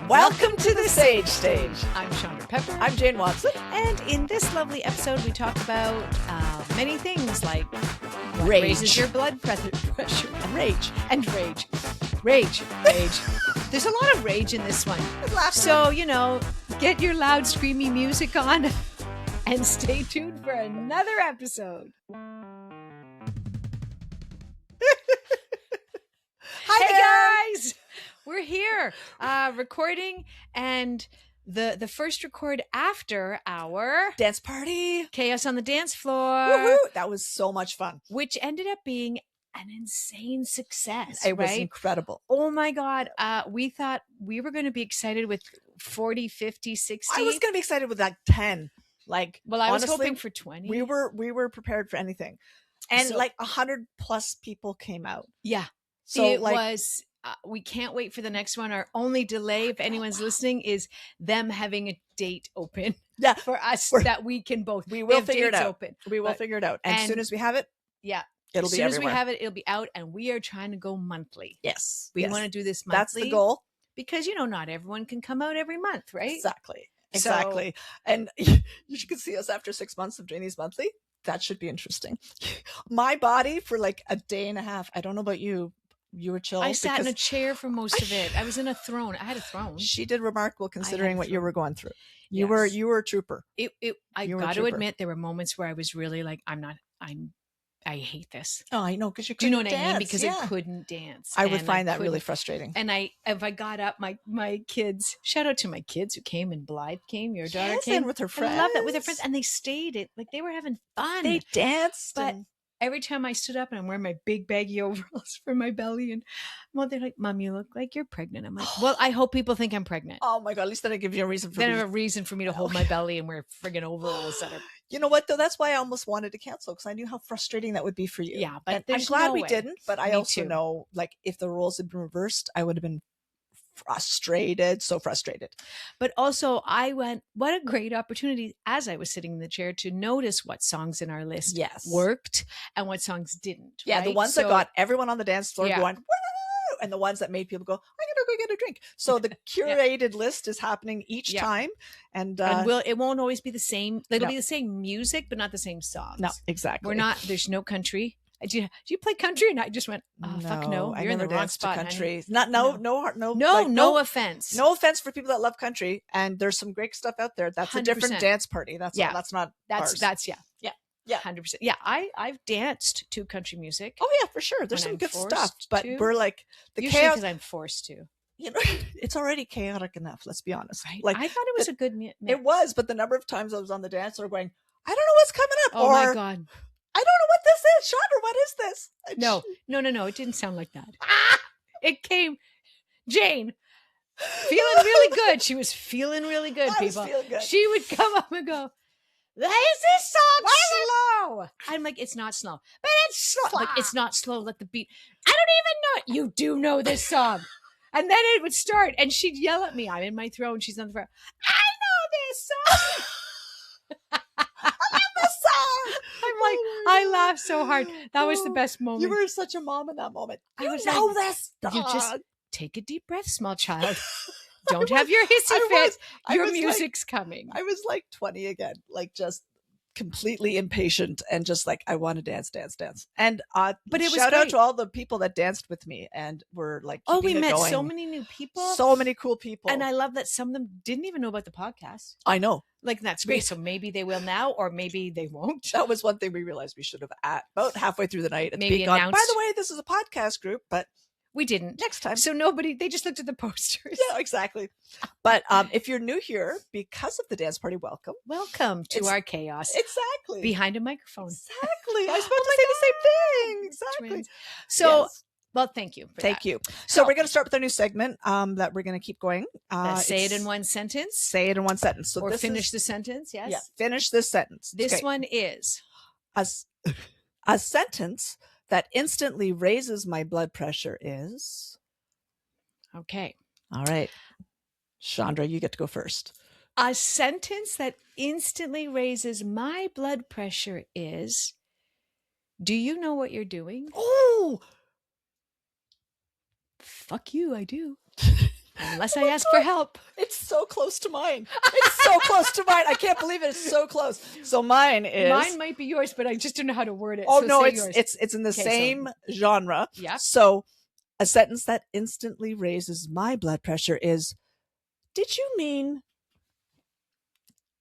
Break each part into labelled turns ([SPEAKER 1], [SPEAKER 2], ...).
[SPEAKER 1] Welcome to the Sage Stage.
[SPEAKER 2] I'm Chandra Pepper.
[SPEAKER 1] I'm Jane Watson.
[SPEAKER 2] And in this lovely episode, we talk about many things like what
[SPEAKER 1] Rage.
[SPEAKER 2] raises your blood pressure.
[SPEAKER 1] Rage.
[SPEAKER 2] And rage. Rage. There's a lot of rage in this one. So, get your loud, screamy music on and stay tuned for another episode.
[SPEAKER 1] Hi,
[SPEAKER 2] guys! We're here recording, and the first record after our
[SPEAKER 1] dance party.
[SPEAKER 2] Chaos on the Dance Floor.
[SPEAKER 1] Woohoo! That was so much fun.
[SPEAKER 2] Which ended up being an insane success.
[SPEAKER 1] It was
[SPEAKER 2] right?
[SPEAKER 1] incredible.
[SPEAKER 2] Oh my God. We thought we were going to be excited with 40, 50, 60.
[SPEAKER 1] I was going to be excited with like 10.
[SPEAKER 2] Well, I
[SPEAKER 1] honestly,
[SPEAKER 2] was hoping for 20.
[SPEAKER 1] We were prepared for anything. And
[SPEAKER 2] So-
[SPEAKER 1] 100 plus people came out.
[SPEAKER 2] Yeah.
[SPEAKER 1] So
[SPEAKER 2] it was, we can't wait for the next one. Our only delay, if anyone's listening, is them having a date open
[SPEAKER 1] yeah,
[SPEAKER 2] for us that we can both.
[SPEAKER 1] we will
[SPEAKER 2] have
[SPEAKER 1] figure it
[SPEAKER 2] dates
[SPEAKER 1] out.
[SPEAKER 2] Open.
[SPEAKER 1] We will figure it out. And as soon as we have it,
[SPEAKER 2] yeah,
[SPEAKER 1] it'll
[SPEAKER 2] as
[SPEAKER 1] be
[SPEAKER 2] soon
[SPEAKER 1] everywhere.
[SPEAKER 2] as we have it, it'll be out, and we are trying to go monthly.
[SPEAKER 1] Yes.
[SPEAKER 2] We
[SPEAKER 1] yes.
[SPEAKER 2] want to do this monthly.
[SPEAKER 1] That's the goal.
[SPEAKER 2] Because, not everyone can come out every month, right?
[SPEAKER 1] Exactly. And you can see us after 6 months of doing these monthly. That should be interesting. My body for like a day and a half. I don't know about you. You were chill.
[SPEAKER 2] I sat in a
[SPEAKER 1] because
[SPEAKER 2] chair for most of it. I was in a throne. I had a throne.
[SPEAKER 1] She did remarkable considering what you were going through. You
[SPEAKER 2] Yes.
[SPEAKER 1] were a trooper.
[SPEAKER 2] I
[SPEAKER 1] You were a
[SPEAKER 2] got to
[SPEAKER 1] trooper.
[SPEAKER 2] admit, there were moments where I was really like, I hate this.
[SPEAKER 1] Oh, I know, because you
[SPEAKER 2] Do you
[SPEAKER 1] couldn't
[SPEAKER 2] know what
[SPEAKER 1] dance.
[SPEAKER 2] I mean? Because
[SPEAKER 1] yeah.
[SPEAKER 2] I couldn't dance.
[SPEAKER 1] I would
[SPEAKER 2] and
[SPEAKER 1] find that really
[SPEAKER 2] couldn't-
[SPEAKER 1] frustrating.
[SPEAKER 2] And if I got up, my kids, shout out to my kids who came, and Blythe came, your daughter
[SPEAKER 1] Yes,
[SPEAKER 2] came.
[SPEAKER 1] and with her friends.
[SPEAKER 2] I love that with her friends. And they stayed. They were having fun.
[SPEAKER 1] They danced.
[SPEAKER 2] But
[SPEAKER 1] and-
[SPEAKER 2] every time I stood up and I'm wearing my big baggy overalls for my belly, and they're like, "Mom, you look like you're pregnant." I'm like, "Well, I hope people think I'm pregnant.
[SPEAKER 1] oh my God, at least then I give you a reason for
[SPEAKER 2] Then I
[SPEAKER 1] being-
[SPEAKER 2] have a reason for me to hold my belly and wear friggin' overalls that are."
[SPEAKER 1] You know what, though? That's why I almost wanted to cancel, because I knew how frustrating that would be for you.
[SPEAKER 2] Yeah, but
[SPEAKER 1] And I'm
[SPEAKER 2] there's
[SPEAKER 1] glad
[SPEAKER 2] no
[SPEAKER 1] we
[SPEAKER 2] way.
[SPEAKER 1] didn't. But I
[SPEAKER 2] Me
[SPEAKER 1] also
[SPEAKER 2] too.
[SPEAKER 1] know, if the roles had been reversed, I would have been frustrated. So frustrated.
[SPEAKER 2] But also, I went, what a great opportunity as I was sitting in the chair to notice what songs in our list
[SPEAKER 1] Yes.
[SPEAKER 2] worked and what songs didn't.
[SPEAKER 1] Yeah, the
[SPEAKER 2] right?
[SPEAKER 1] ones that
[SPEAKER 2] So-
[SPEAKER 1] got everyone on the dance floor
[SPEAKER 2] Yeah.
[SPEAKER 1] going, woo! And the ones that made people go, I'm going to go get a drink. So the curated list is happening each
[SPEAKER 2] Yeah.
[SPEAKER 1] time. And,
[SPEAKER 2] and it won't always be the same. It'll
[SPEAKER 1] No.
[SPEAKER 2] be the same music, but not the same songs.
[SPEAKER 1] no, exactly.
[SPEAKER 2] There's no country. Do you play country? And I just went, oh, fuck no.
[SPEAKER 1] I
[SPEAKER 2] You're in
[SPEAKER 1] never
[SPEAKER 2] the wrong
[SPEAKER 1] danced to
[SPEAKER 2] spot, honey.
[SPEAKER 1] country.
[SPEAKER 2] No. No offense.
[SPEAKER 1] No offense for people that love country, and there's some great stuff out there. That's a different
[SPEAKER 2] 100%.
[SPEAKER 1] dance party. That's
[SPEAKER 2] Yeah.
[SPEAKER 1] all. That's not ours.
[SPEAKER 2] That's
[SPEAKER 1] Yeah.
[SPEAKER 2] 100%. Yeah, I've danced to country music.
[SPEAKER 1] Oh yeah, for sure. There's
[SPEAKER 2] When
[SPEAKER 1] some
[SPEAKER 2] I'm
[SPEAKER 1] good
[SPEAKER 2] forced
[SPEAKER 1] stuff, but
[SPEAKER 2] to.
[SPEAKER 1] we're like the
[SPEAKER 2] Usually
[SPEAKER 1] chaos.
[SPEAKER 2] because I'm forced to.
[SPEAKER 1] It's already chaotic enough. Let's be honest.
[SPEAKER 2] Right?
[SPEAKER 1] Like
[SPEAKER 2] I thought it was a good mix.
[SPEAKER 1] it was, but the number of times I was on the dance floor going, I don't know what's coming up,
[SPEAKER 2] Oh
[SPEAKER 1] or
[SPEAKER 2] my God.
[SPEAKER 1] I don't know what this is. Chandra, what is this?
[SPEAKER 2] No. It didn't sound like that. It came, Jane, feeling really good. She was feeling really good,
[SPEAKER 1] I was
[SPEAKER 2] people.
[SPEAKER 1] feeling good.
[SPEAKER 2] She would come up and go, "Why is this song slow?" I'm like, "It's not slow, but it's slow. Like, it's not slow. Let the beat. I don't even know it. You do know this song." And then it would start, and she'd yell at me. I'm in my throne. She's on the front. I know this song. I'm like, I laughed so hard. That was the best moment.
[SPEAKER 1] You were such a mom in that moment.
[SPEAKER 2] I
[SPEAKER 1] You
[SPEAKER 2] was
[SPEAKER 1] know
[SPEAKER 2] like,
[SPEAKER 1] this.
[SPEAKER 2] you just
[SPEAKER 1] dog.
[SPEAKER 2] take a deep breath, small child. Don't have your hissy
[SPEAKER 1] I
[SPEAKER 2] fit.
[SPEAKER 1] was- I
[SPEAKER 2] Your
[SPEAKER 1] was like-
[SPEAKER 2] music's coming.
[SPEAKER 1] I was like 20 again, like just completely impatient and just like, I want to dance. And
[SPEAKER 2] But it was
[SPEAKER 1] shout out
[SPEAKER 2] great.
[SPEAKER 1] to all the people that danced with me and were like,
[SPEAKER 2] Oh, we
[SPEAKER 1] keeping it
[SPEAKER 2] met
[SPEAKER 1] going.
[SPEAKER 2] so many new people.
[SPEAKER 1] So many cool people.
[SPEAKER 2] And I love that some of them didn't even know about the podcast.
[SPEAKER 1] I know.
[SPEAKER 2] Like, that's great. So maybe they will now, or maybe they won't.
[SPEAKER 1] That was one thing we realized we should have at about halfway through the night at
[SPEAKER 2] Maybe
[SPEAKER 1] the peak gone, by
[SPEAKER 2] announced-
[SPEAKER 1] the way, this is a podcast group, but
[SPEAKER 2] We didn't.
[SPEAKER 1] next time.
[SPEAKER 2] So they just looked at the posters.
[SPEAKER 1] Yeah, exactly. But if you're new here because of the dance party, welcome.
[SPEAKER 2] Welcome to
[SPEAKER 1] It's-
[SPEAKER 2] our chaos
[SPEAKER 1] Exactly.
[SPEAKER 2] behind a microphone.
[SPEAKER 1] Exactly. I was about to say the same thing. Exactly.
[SPEAKER 2] Twins. So,
[SPEAKER 1] Yes.
[SPEAKER 2] well, thank you. For
[SPEAKER 1] Thank
[SPEAKER 2] that.
[SPEAKER 1] you. So we're going to start with our new segment that we're going to keep going.
[SPEAKER 2] Say it
[SPEAKER 1] it's
[SPEAKER 2] in one sentence,
[SPEAKER 1] Say it in one sentence. So
[SPEAKER 2] or
[SPEAKER 1] this
[SPEAKER 2] finish
[SPEAKER 1] is,
[SPEAKER 2] the sentence. Yes.
[SPEAKER 1] Yeah, finish this sentence.
[SPEAKER 2] This
[SPEAKER 1] Okay.
[SPEAKER 2] one is
[SPEAKER 1] A sentence that instantly raises my blood pressure is.
[SPEAKER 2] okay.
[SPEAKER 1] All right. Chandra, you get to go first.
[SPEAKER 2] A sentence that instantly raises my blood pressure is, do you know what you're doing?
[SPEAKER 1] Oh,
[SPEAKER 2] Fuck you, I do. Unless I ask for help.
[SPEAKER 1] It's so close to mine. It's so close to mine. I can't believe it. It's so close. So mine
[SPEAKER 2] might be yours, but I just don't know how to word it.
[SPEAKER 1] Oh
[SPEAKER 2] so
[SPEAKER 1] no,
[SPEAKER 2] yours.
[SPEAKER 1] it's in the same genre.
[SPEAKER 2] Yeah.
[SPEAKER 1] So a sentence that instantly raises my blood pressure is, did you mean?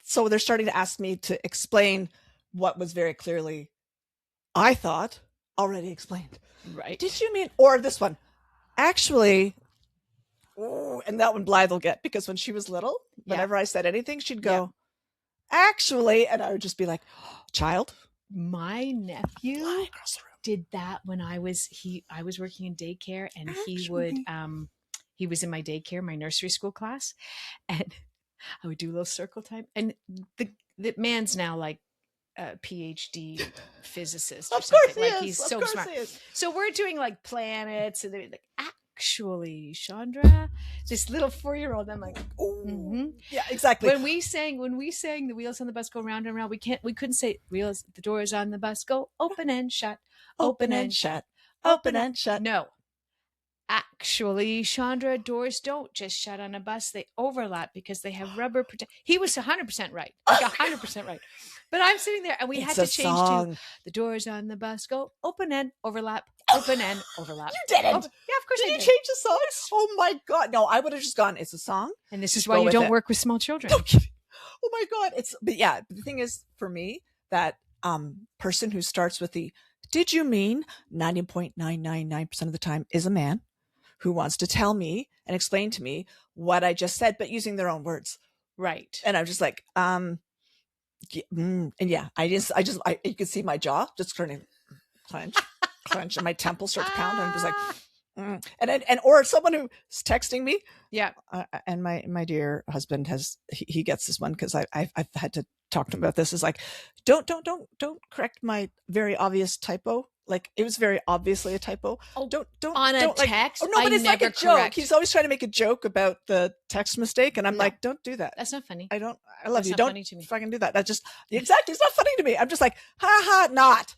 [SPEAKER 1] So they're starting to ask me to explain what was very clearly, I thought, already explained.
[SPEAKER 2] Right.
[SPEAKER 1] Did you mean? Or this one, actually. Ooh, and that one Blythe will get, because when she was little, whenever I said anything, she'd go, actually, and I would just be like, child.
[SPEAKER 2] My nephew did that when I was working in daycare, and he was in my daycare, my nursery school class, and I would do a little circle time, and the man's now like a PhD physicist or something. Like he's so smart. So we're doing like planets, and they're like, actually, Chandra, this little 4-year-old, I'm like,
[SPEAKER 1] yeah, exactly.
[SPEAKER 2] When we sang the wheels on the bus go round and round, we couldn't say wheels, the doors on the bus go open and shut, open and shut, open and shut. No. Actually, Chandra, doors don't just shut on a bus. They overlap because they have rubber protect. He was 100% right. Like 100% right. But I'm sitting there, and we had to change to the doors on the bus go open and overlap, open and overlap.
[SPEAKER 1] You didn't.
[SPEAKER 2] Yeah, of course I did.
[SPEAKER 1] Did you change the song? Oh my God. No, I would have just gone, it's a song.
[SPEAKER 2] And this is why you don't work with small children.
[SPEAKER 1] Oh my God. But yeah, the thing is, for me, that person who starts with the, did you mean, 90.999% of the time is a man who wants to tell me and explain to me what I just said, but using their own words.
[SPEAKER 2] Right.
[SPEAKER 1] And I'm just like, and yeah, you could see my jaw just starting to clench, and my temples start to pound, and I'm just like, and or someone who's texting me.
[SPEAKER 2] Yeah.
[SPEAKER 1] And my dear husband he gets this one, because I've had to talk to him about this. Is like, don't correct my very obvious typo. Like, it was very obviously a typo.
[SPEAKER 2] Oh,
[SPEAKER 1] don't
[SPEAKER 2] on a
[SPEAKER 1] like,
[SPEAKER 2] text.
[SPEAKER 1] Oh no, but it's like a joke. He's always trying to make a joke about the text mistake, and I'm like, don't do that.
[SPEAKER 2] That's not funny.
[SPEAKER 1] I love you. Don't fucking do that. That's just
[SPEAKER 2] exactly.
[SPEAKER 1] It's not funny to me. I'm just like, ha, not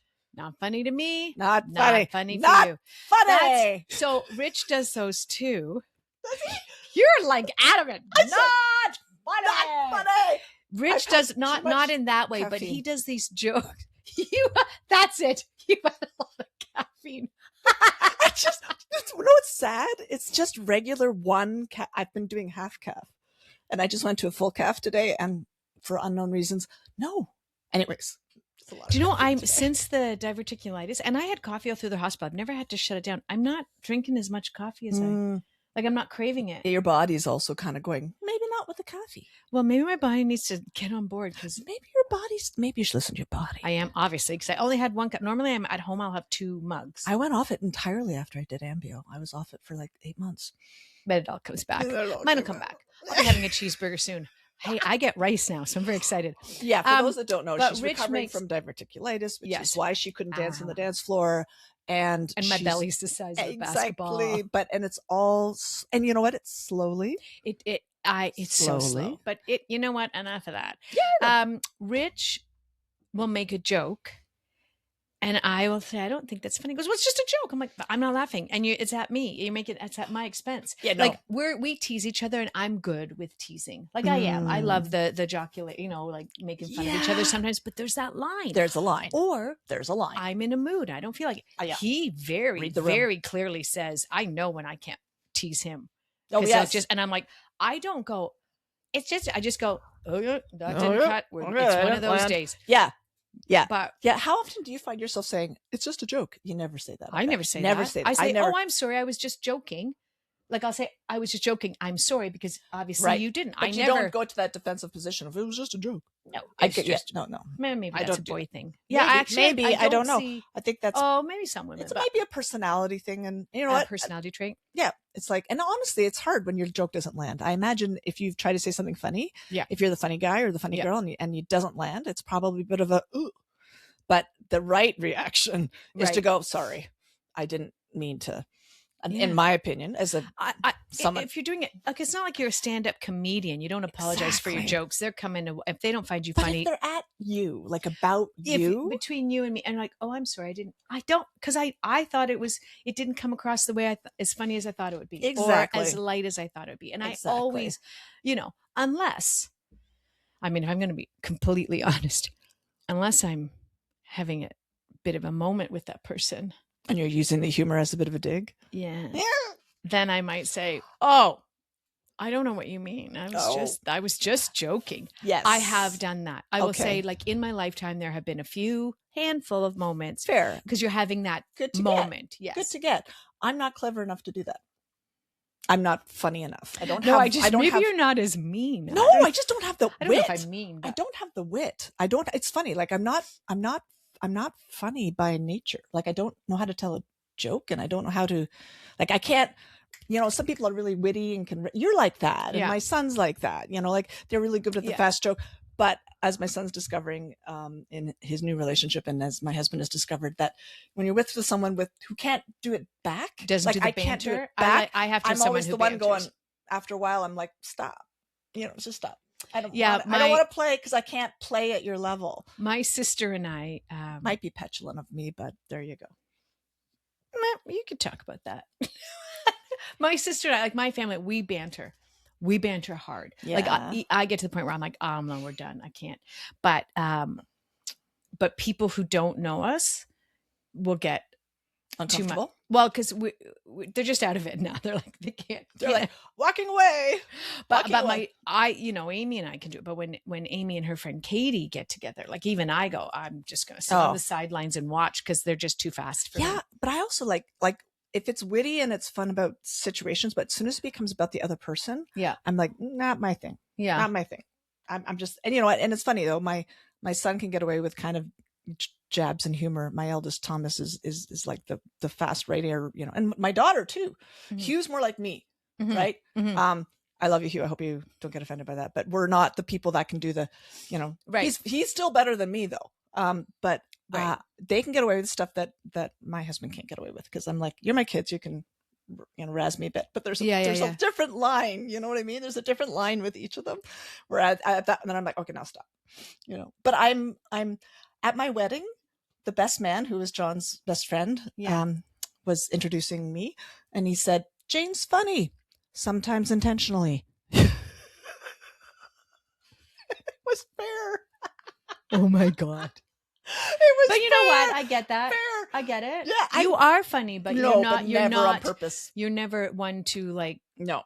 [SPEAKER 2] funny to me.
[SPEAKER 1] Not funny.
[SPEAKER 2] Funny for
[SPEAKER 1] not
[SPEAKER 2] you.
[SPEAKER 1] Funny.
[SPEAKER 2] So Rich does those too. You're like adamant. Not funny.
[SPEAKER 1] Not funny.
[SPEAKER 2] Rich does not in that way, but he does these jokes. That's it. You had a lot of caffeine.
[SPEAKER 1] It's sad. It's just regular one. I've been doing half calf, and I just went to a full calf today, and for unknown reasons, no. Anyways,
[SPEAKER 2] do you know, since the diverticulitis, and I had coffee all through the hospital. I've never had to shut it down. I'm not drinking as much coffee as I'm not craving it.
[SPEAKER 1] Your body's also kind of going, maybe not with the coffee.
[SPEAKER 2] Well, maybe my body needs to get on board, because
[SPEAKER 1] maybe you should listen to your body.
[SPEAKER 2] I am, obviously, because I only had one cup. Normally I'm at home, I'll have 2 mugs.
[SPEAKER 1] I went off it entirely after I did Ambio. I was off it for like 8 months.
[SPEAKER 2] But it all comes back. Mine will come back. I'll be having a cheeseburger soon. Hey, I get rice now, so I'm very excited.
[SPEAKER 1] Yeah, for those that don't know, she's recovering from diverticulitis, which is why she couldn't dance on the dance floor. And
[SPEAKER 2] my belly's the size of a basketball.
[SPEAKER 1] And it's all, and you know what? It's slowly.
[SPEAKER 2] It's so slow. But you know what? Enough of that.
[SPEAKER 1] Yeah.
[SPEAKER 2] Rich will make a joke, and I will say, I don't think that's funny. He goes, well, it's just a joke. I'm like, I'm not laughing. And it's at me. You make it's at my expense.
[SPEAKER 1] Yeah, no.
[SPEAKER 2] Like we tease each other, and I'm good with teasing. Like I am. I love the jocular, like making fun of each other sometimes, but there's that line.
[SPEAKER 1] There's a line.
[SPEAKER 2] Or
[SPEAKER 1] there's a line.
[SPEAKER 2] I'm in a mood. I don't feel like it. He very clearly says, I know when I can't tease him.
[SPEAKER 1] Oh, yes.
[SPEAKER 2] And I'm like, I don't go, I just go, oh yeah, that didn't cut. It's one of those days.
[SPEAKER 1] Yeah. Yeah.
[SPEAKER 2] But
[SPEAKER 1] how often do you find yourself saying, it's just a joke? You never say that.
[SPEAKER 2] I never say that. I say, oh, I'm sorry. I was just joking. Like I'll say, I was just joking. I'm sorry, because obviously you didn't.
[SPEAKER 1] But you don't go to that defensive position of, it was just a joke.
[SPEAKER 2] No,
[SPEAKER 1] no.
[SPEAKER 2] Maybe that's a boy thing.
[SPEAKER 1] Yeah, maybe I don't know. I think that's.
[SPEAKER 2] Oh, maybe some women.
[SPEAKER 1] It might be a personality thing, and you know what?
[SPEAKER 2] Personality trait.
[SPEAKER 1] Yeah, it's like, and honestly, it's hard when your joke doesn't land. I imagine if you've tried to say something funny, if you're the funny guy or the funny girl, and it doesn't land, it's probably a bit of a ooh. But the right reaction is to go, sorry, I didn't mean to in my opinion, as a someone.
[SPEAKER 2] If you're doing it, like, it's not like you're a stand-up comedian. You don't apologize for your
[SPEAKER 1] Exactly.
[SPEAKER 2] jokes. They're coming to, if they don't find you
[SPEAKER 1] But
[SPEAKER 2] funny,
[SPEAKER 1] if they're at you, like about you,
[SPEAKER 2] between you and me, and like, oh, I'm sorry, because I thought it didn't come across the way as funny as I thought it would be,
[SPEAKER 1] Exactly.
[SPEAKER 2] or as light as I thought it would be. And
[SPEAKER 1] Exactly.
[SPEAKER 2] I always, unless, I mean, if I'm going to be completely honest, unless I'm having a bit of a moment with that person,
[SPEAKER 1] and you're using the humor as a bit of a dig,
[SPEAKER 2] then I might say, oh, I don't know what you mean. I was just joking.
[SPEAKER 1] Yes.
[SPEAKER 2] I have done that. I will say, like, in my lifetime, there have been a handful of moments.
[SPEAKER 1] Fair.
[SPEAKER 2] Because you're having that moment. Yes.
[SPEAKER 1] Good to get. I'm not clever enough to do that. I'm not funny enough. I don't
[SPEAKER 2] maybe you're not as mean.
[SPEAKER 1] No, I just don't have the wit.
[SPEAKER 2] I don't know if I'm mean.
[SPEAKER 1] I don't have the wit. It's funny. Like, I'm not funny by nature. Like, I don't know how to tell a joke, and I don't know how to, like, I can't, some people are really witty and you're like that. And my son's like that, like they're really good with the fast joke. But as my son's discovering in his new relationship, and as my husband has discovered, that when you're with someone who can't do it back,
[SPEAKER 2] I
[SPEAKER 1] can't do it back.
[SPEAKER 2] I have to.
[SPEAKER 1] I'm always the one going. After a while, I'm like, stop. Just stop. I don't want to play because I can't play at your level.
[SPEAKER 2] My sister and I
[SPEAKER 1] might be petulant of me, but there you go.
[SPEAKER 2] You could talk about that. My sister and I, like my family, we banter hard. Yeah. Like I get to the point where I'm like, oh no, we're done. I can't. But people who don't know us will get
[SPEAKER 1] uncomfortable.
[SPEAKER 2] Too much. Well, because they're just out of it now. They're like, they can't.
[SPEAKER 1] They're like walking away.
[SPEAKER 2] But Amy and I can do it. But when Amy and her friend Katie get together, like even I go, I'm just going to sit on the sidelines and watch because they're just too fast for me.
[SPEAKER 1] Yeah, but I also like if it's witty and it's fun about situations, but as soon as it becomes about the other person, I'm like, not my thing. Yeah, not my thing. I'm just, and and it's funny though. My son can get away with kind of jabs and humor. My eldest Thomas is like the fast right air, and my daughter too. Mm-hmm. Hugh's more like me, right? Mm-hmm. I love you, Hugh. I hope you don't get offended by that, but we're not the people that can do the, right. He's still better than me though. But they can get away with stuff that my husband can't get away with, because I'm like, you're my kids, you can razz me a bit, but there's a different line, you know what I mean? There's a different line with each of them, where at that, and then I'm like, okay, now stop, but I'm at my wedding, the best man, who was John's best friend, was introducing me, and he said, Jane's funny, sometimes intentionally. It was fair.
[SPEAKER 2] Oh my God.
[SPEAKER 1] It was,
[SPEAKER 2] but you know what? I get that.
[SPEAKER 1] Fair.
[SPEAKER 2] I get it.
[SPEAKER 1] Yeah,
[SPEAKER 2] you are funny, but you're not. You're
[SPEAKER 1] never
[SPEAKER 2] not
[SPEAKER 1] on purpose.
[SPEAKER 2] You're never one to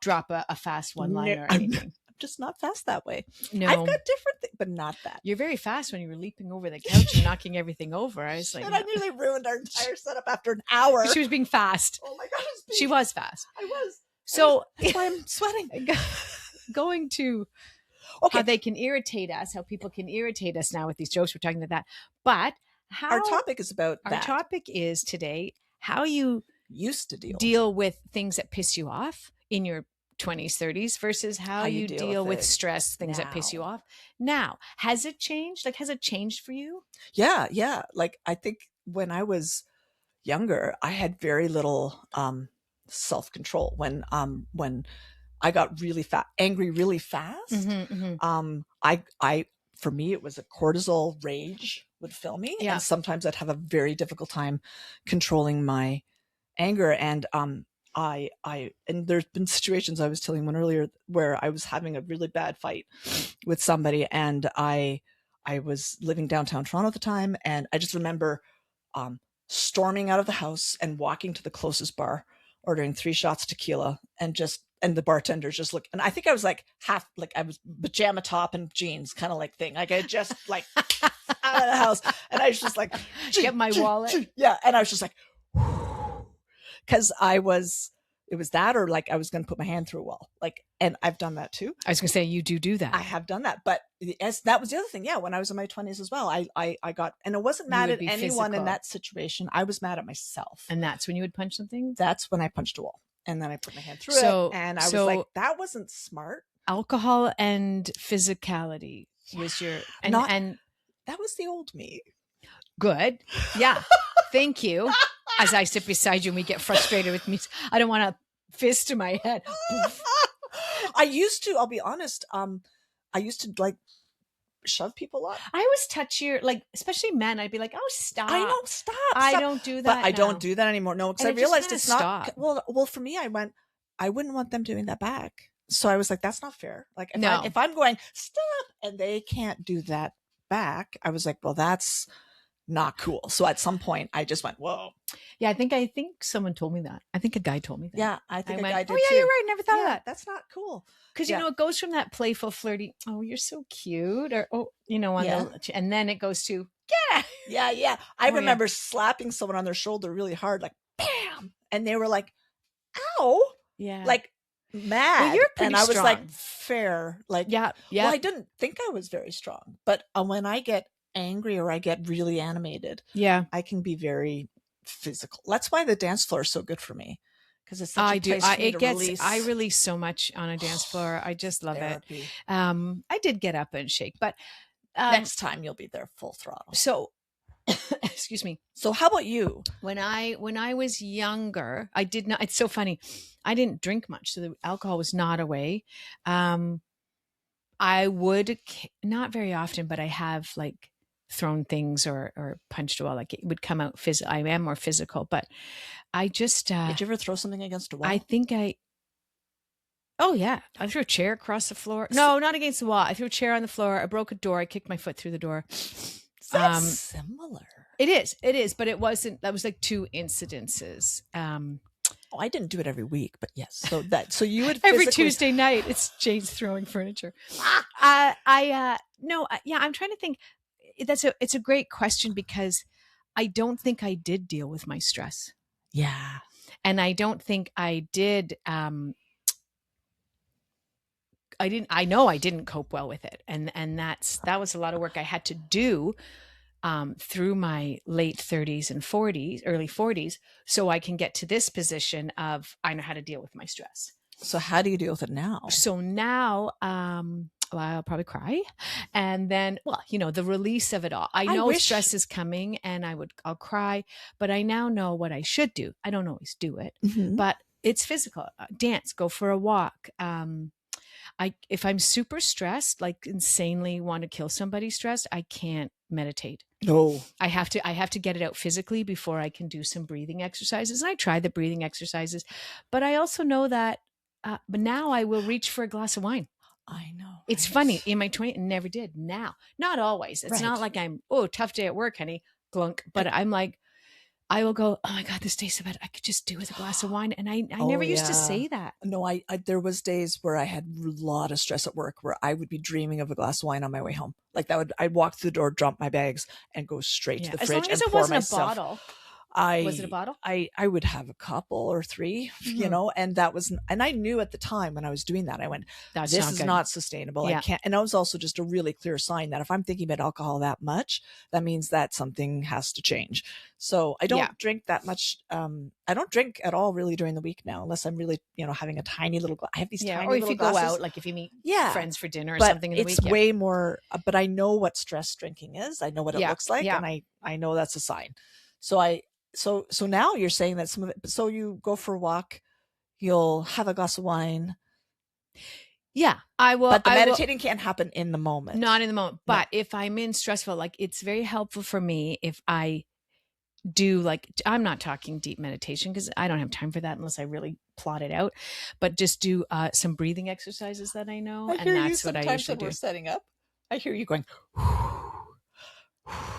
[SPEAKER 2] drop a fast one liner or anything.
[SPEAKER 1] I'm just not fast that way.
[SPEAKER 2] No,
[SPEAKER 1] I've got different things, but not that.
[SPEAKER 2] You're very fast when you were leaping over the couch and knocking everything over. I was like,
[SPEAKER 1] and I nearly ruined our entire setup after an hour.
[SPEAKER 2] She was being fast.
[SPEAKER 1] Oh my God,
[SPEAKER 2] she was fast.
[SPEAKER 1] I was.
[SPEAKER 2] So
[SPEAKER 1] that's why I'm sweating.
[SPEAKER 2] Going to. How they can irritate us, how people can irritate us now with these jokes. We're talking about that. But
[SPEAKER 1] our topic is about
[SPEAKER 2] that. Our topic is today how you
[SPEAKER 1] used to
[SPEAKER 2] deal with things that piss you off in your 20s, 30s versus how you deal with stress, things that piss you off. Now, has it changed? Like, has it changed for you?
[SPEAKER 1] Yeah. Yeah. Like, I think when I was younger, I had very little self-control when I got really angry really fast. Mm-hmm, mm-hmm. For me, it was a cortisol rage would fill me. Yeah. And sometimes I'd have a very difficult time controlling my anger. And and there's been situations, I was telling one earlier, where I was having a really bad fight with somebody, and I was living downtown Toronto at the time. And I just remember storming out of the house and walking to the closest bar, ordering 3 shots tequila, and the bartenders just look, and I think I was like half, like I was pajama top and jeans kind of like thing. Like I just like out of the house, and I was just like,
[SPEAKER 2] get my wallet.
[SPEAKER 1] Yeah. And I was just like, cause it was that, or like I was going to put my hand through a wall. Like, and I've done that too.
[SPEAKER 2] I was going to say, you do that.
[SPEAKER 1] I have done that, but that was the other thing. Yeah. When I was in my 20s as well, I got, and I wasn't mad at anyone physical. In that situation. I was mad at myself.
[SPEAKER 2] And that's when you would punch something?
[SPEAKER 1] That's when I punched a wall. And then I put my hand through it, and I was like, that wasn't smart.
[SPEAKER 2] Alcohol and physicality was your, and
[SPEAKER 1] that was the old me.
[SPEAKER 2] Good. Yeah. Thank you. as I sit beside you and we get frustrated with me. I don't want a fist to my head.
[SPEAKER 1] I'll be honest, I used to like shove people a lot.
[SPEAKER 2] I was touchier, like especially men. I'd be like, "Oh, stop!"
[SPEAKER 1] I know, stop.
[SPEAKER 2] I don't do that,
[SPEAKER 1] but I
[SPEAKER 2] now.
[SPEAKER 1] don't do that anymore. No, because
[SPEAKER 2] And
[SPEAKER 1] I
[SPEAKER 2] it just
[SPEAKER 1] realized
[SPEAKER 2] kinda
[SPEAKER 1] it's not.
[SPEAKER 2] stopped.
[SPEAKER 1] Well, for me, I wouldn't want them doing that back. So I was like, that's not fair. Like,
[SPEAKER 2] No.
[SPEAKER 1] if I'm going stop and they can't do that back, I was like, well, that's not cool. So at some point, I just went, whoa.
[SPEAKER 2] Yeah, I think someone told me that. I think a guy told me that.
[SPEAKER 1] Yeah, I think a
[SPEAKER 2] went,
[SPEAKER 1] guy did
[SPEAKER 2] "Oh yeah,
[SPEAKER 1] too.
[SPEAKER 2] you're right. Never thought of that."
[SPEAKER 1] That's not cool.
[SPEAKER 2] Because
[SPEAKER 1] Yeah.
[SPEAKER 2] you know, it goes from that playful, flirty, "Oh, you're so cute," or "Oh, you know," on
[SPEAKER 1] Yeah.
[SPEAKER 2] the, and then it goes to, "Yeah."
[SPEAKER 1] Yeah. I
[SPEAKER 2] Oh, yeah.
[SPEAKER 1] remember slapping someone on their shoulder really hard, like bam, and they were like, "Ow!"
[SPEAKER 2] Yeah.
[SPEAKER 1] Like mad.
[SPEAKER 2] Well, you're pretty
[SPEAKER 1] and I was like,
[SPEAKER 2] strong.
[SPEAKER 1] fair. Like,
[SPEAKER 2] Yeah.
[SPEAKER 1] well, I didn't think I was very strong, but when I get angry or I get really animated,
[SPEAKER 2] Yeah.
[SPEAKER 1] I can be very physical. That's why the dance floor is so good for me, because it's such
[SPEAKER 2] I
[SPEAKER 1] a
[SPEAKER 2] do.
[SPEAKER 1] place for me to release.
[SPEAKER 2] I release so much on a dance floor. I just love
[SPEAKER 1] therapy.
[SPEAKER 2] it. I did get up and shake, but
[SPEAKER 1] Next time you'll be there full throttle.
[SPEAKER 2] so excuse me.
[SPEAKER 1] So how about you?
[SPEAKER 2] When I was younger, I did not. It's so funny. I didn't drink much, so the alcohol was not a way. I would not very often, but I have like thrown things or punched a wall. Like it would come out physical. I am more physical, but I just
[SPEAKER 1] did you ever throw something against a wall?
[SPEAKER 2] I think oh yeah, I threw a chair across the floor. No, not against the wall. I threw a chair on the floor. I broke a door. I kicked my foot through the door.
[SPEAKER 1] That's similar.
[SPEAKER 2] It is, but it wasn't. That was like 2 incidences.
[SPEAKER 1] Oh, I didn't do it every week, but yes. So you would
[SPEAKER 2] every Tuesday night. It's Jane's throwing furniture. Yeah. I'm trying to think. It's a great question because I don't think I did deal with my stress.
[SPEAKER 1] Yeah,
[SPEAKER 2] and I don't think I did. I know I didn't cope well with it, and that was a lot of work I had to do through my late 30s and 40s, early 40s, so I can get to this position of I know how to deal with my stress.
[SPEAKER 1] So how do you deal with it now?
[SPEAKER 2] So now, I'll probably cry, and then, the release of it all. I know stress is coming, and I'll cry, but I now know what I should do. I don't always do it, but it's physical. Dance, go for a walk. If I'm super stressed, like insanely want to kill somebody stressed, I can't meditate.
[SPEAKER 1] No.
[SPEAKER 2] I have to get it out physically before I can do some breathing exercises. And I try the breathing exercises, but I also know that, but now I will reach for a glass of wine.
[SPEAKER 1] I know.
[SPEAKER 2] It's funny. In my 20s, never did. Now, not always. It's not like I'm, tough day at work, honey, glunk. But I'm like, I will go, oh my God, this tastes so bad. I could just do with a glass of wine. And I never used to say that.
[SPEAKER 1] No, I there was days where I had a lot of stress at work where I would be dreaming of a glass of wine on my way home. Like I'd walk through the door, drop my bags, and go straight to the fridge and pour myself.
[SPEAKER 2] A bottle.
[SPEAKER 1] Was
[SPEAKER 2] it a bottle?
[SPEAKER 1] I would have a couple or 3, and I knew at the time when I was doing that, I went, this is not sustainable. I can't. And that was also just a really clear sign that if I'm thinking about alcohol that much, that means that something has to change. So I don't drink that much. I don't drink at all really during the week now, unless I'm really, having a tiny little glass. I have these tiny little glasses. Or if you go out,
[SPEAKER 2] like if you meet friends for dinner or
[SPEAKER 1] but
[SPEAKER 2] something in the week.
[SPEAKER 1] It's way more, but I know what stress drinking is. I know what it looks like. And I know that's a sign. So now you're saying that some of it, so you go for a walk, you'll have a glass of wine.
[SPEAKER 2] Yeah, I will.
[SPEAKER 1] But the meditating can't happen in the moment.
[SPEAKER 2] Not in the moment. But if I'm in stressful, like it's very helpful for me if I do I'm not talking deep meditation because I don't have time for that unless I really plot it out, but just do some breathing exercises that I know. And that's what I usually do.
[SPEAKER 1] We're setting up. I hear you going,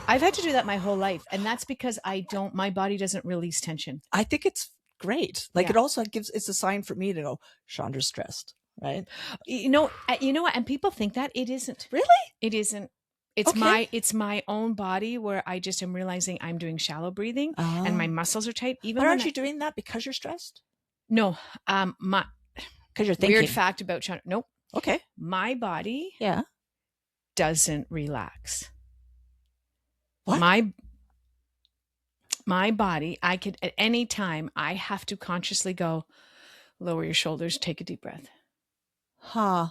[SPEAKER 2] I've had to do that my whole life. And that's because my body doesn't release tension.
[SPEAKER 1] I think it's great. It also it's a sign for me to go, Chandra's stressed, right?
[SPEAKER 2] You know what? And people think that it isn't.
[SPEAKER 1] Really?
[SPEAKER 2] It isn't. It's my own body where I just am realizing I'm doing shallow breathing and my muscles are tight.
[SPEAKER 1] But aren't you doing that because you're stressed?
[SPEAKER 2] No.
[SPEAKER 1] Because you're thinking.
[SPEAKER 2] Weird fact about Chandra. Nope.
[SPEAKER 1] Okay.
[SPEAKER 2] My body doesn't relax.
[SPEAKER 1] What?
[SPEAKER 2] My body, I could at any time, I have to consciously go, lower your shoulders, take a deep breath.
[SPEAKER 1] Huh.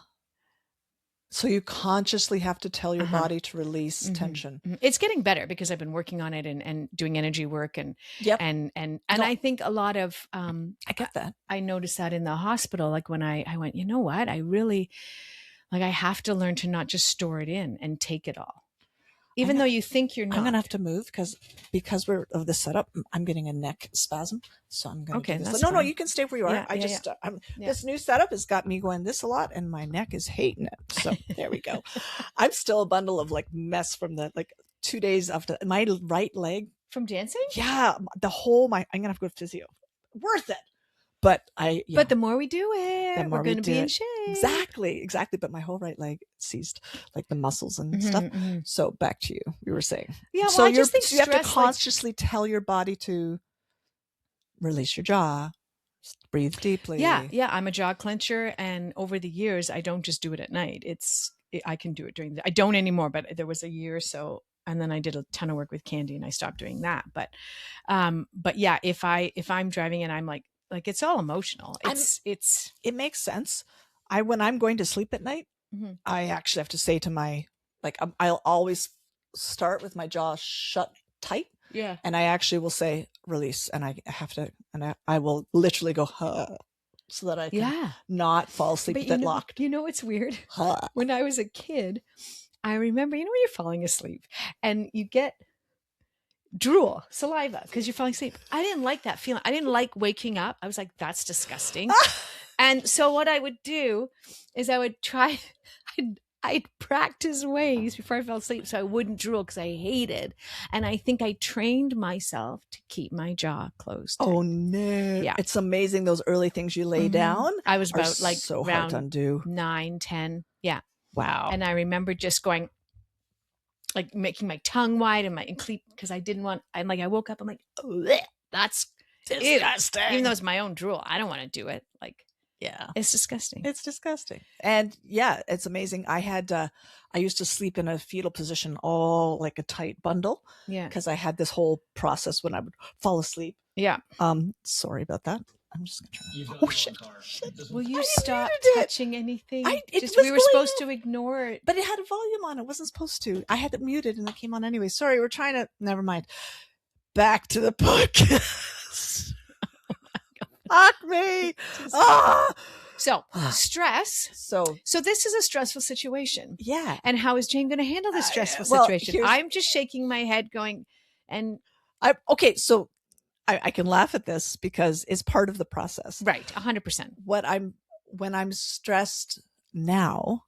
[SPEAKER 1] So you consciously have to tell your body to release tension.
[SPEAKER 2] It's getting better because I've been working on it and doing energy work and
[SPEAKER 1] Yep.
[SPEAKER 2] and
[SPEAKER 1] No.
[SPEAKER 2] I think a lot of
[SPEAKER 1] I get that.
[SPEAKER 2] I noticed that in the hospital, like when I went, you know what, I really like I have to learn to not just store it in and take it all, even though you think you're not.
[SPEAKER 1] I'm gonna have to move because we're of the setup. I'm getting a neck spasm, so I'm gonna do this.
[SPEAKER 2] That's
[SPEAKER 1] No,
[SPEAKER 2] fine.
[SPEAKER 1] you can stay where you are. This new setup has got me going this a lot, and my neck is hating it. So there we go. I'm still a bundle of like mess from the like 2 days after my right leg
[SPEAKER 2] From dancing.
[SPEAKER 1] Yeah, the whole I'm gonna have to go to physio. Worth it. But
[SPEAKER 2] But the more we do it, we're going to be in shape.
[SPEAKER 1] Exactly. But my whole right leg seized, like the muscles and stuff. So back to you. You were saying.
[SPEAKER 2] Yeah. Well,
[SPEAKER 1] so
[SPEAKER 2] I just think
[SPEAKER 1] you have to consciously tell your body to release your jaw, breathe deeply.
[SPEAKER 2] Yeah. I'm a jaw clencher, and over the years, I don't just do it at night. I can do it during the. I don't anymore, but there was a year or so. And then I did a ton of work with Candy, and I stopped doing that. But yeah, if I'm driving and I'm like it's all emotional. It
[SPEAKER 1] makes sense. When I'm going to sleep at night, I actually have to say to my I'll always start with my jaw shut tight.
[SPEAKER 2] Yeah.
[SPEAKER 1] And I actually will say release, and I have to, and I will literally go so that I can not fall asleep with it locked.
[SPEAKER 2] You know, it's weird. When I was a kid, I remember, when you're falling asleep and you get drool, saliva, because you're falling asleep. I didn't like that feeling. I didn't like waking up. I was like, that's disgusting. And so what I would do is I would try, I'd practice ways before I fell asleep so I wouldn't drool because I hated. And I think I trained myself to keep my jaw closed.
[SPEAKER 1] Oh no.
[SPEAKER 2] Yeah.
[SPEAKER 1] It's amazing those early things you lay down.
[SPEAKER 2] I was about
[SPEAKER 1] so hard to undo.
[SPEAKER 2] 9, 10. Yeah.
[SPEAKER 1] Wow.
[SPEAKER 2] And I remember just going, like making my tongue wide and because I didn't want, I woke up, I'm like, that's
[SPEAKER 1] disgusting.
[SPEAKER 2] Even though it's my own drool, I don't want to do it.
[SPEAKER 1] Yeah,
[SPEAKER 2] it's disgusting.
[SPEAKER 1] It's disgusting. And yeah, it's amazing. I used to sleep in a fetal position, all like a tight bundle.
[SPEAKER 2] Yeah.
[SPEAKER 1] Because I had this whole process when I would fall asleep.
[SPEAKER 2] Yeah.
[SPEAKER 1] Sorry about that. I'm just gonna try.
[SPEAKER 2] Oh shit! Will you stop touching anything? We were supposed to ignore it,
[SPEAKER 1] but it had a volume on. It wasn't supposed to. I had it muted, and it came on anyway. Sorry, we're trying to. Never mind. Back to the podcast. Fuck me.
[SPEAKER 2] So stress.
[SPEAKER 1] So
[SPEAKER 2] this is a stressful situation.
[SPEAKER 1] Yeah.
[SPEAKER 2] And how is Jane going to handle this stressful situation? I'm just shaking my head, going, and
[SPEAKER 1] okay. So. I can laugh at this because it's part of the process.
[SPEAKER 2] Right. 100%.
[SPEAKER 1] When I'm stressed now,